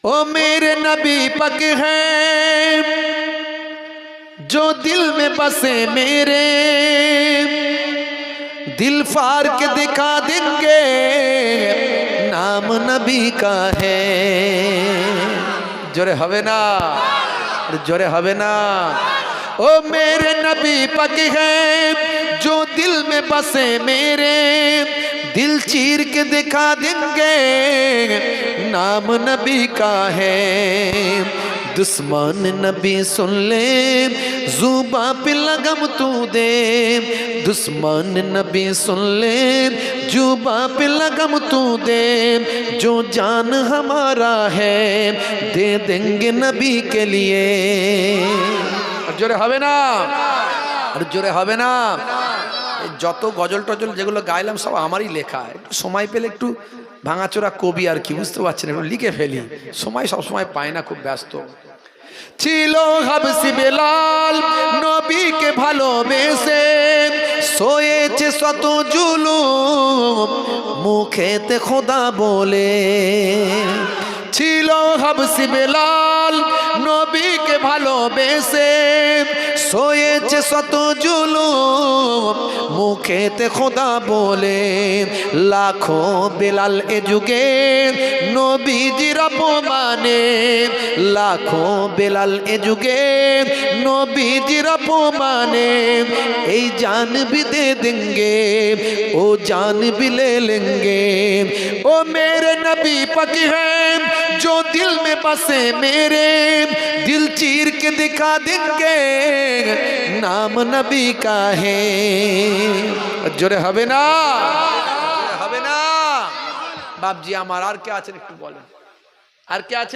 ओ मेरे नबी पक हैं जो दिल में बसे मेरे, दिल फाड़ के दिखा देंगे नाम नबी का है। जोरे हवे ना, जोरे हवे ना। ओ मेरे नबी पक हैं जो दिल में बसे मेरे, दिल चीर के दिखा देंगे नाम नबी का है। दुश्मन नबी सुन ले जुबा पे लगम तू दे, दुश्मन नबी सुन ले जुबा पे लगम तू दे। जो जान हमारा है दे देंगे नबी के लिए। और जोरे हवे ना, और जोरे हवे ना। যত গজল টজল যেগুলো গাইলাম সব আমারই লেখা। একটু সময় পেলে একটু ভাঙাচোরা কবি আর কি, বুঝতে পারছেন, একটু লিখে ফেলি। সময় সব সময় পায় না, খুব ব্যস্ত ছিল। হাবসি বেলাল নবীকে ভালোবেসে সয়েছে শত জুলুম মুখেতে খোদা বলে। ছিল হাবসি বেলাল নবীকে ভালোবেসে সয়েছে শত জুলুম মুখেতে খোদা বলে। লাখো বেলাল এ যুগে নবীজির অপমানে, লাখো বেলাল এ যুগে নবীজির অপমানে। এই জান भी दे देंगे ओ जान भी ले लेंगे। ओ मेरे नबी पक हैं जो दिल में बसे मेरे, दिल चीर के दिखा देंगे नाम नबी का है। जोरे हवे ना, हवे ना। बाप जी আমার আর কে আছেন একটু বলেন, আর কে আছে?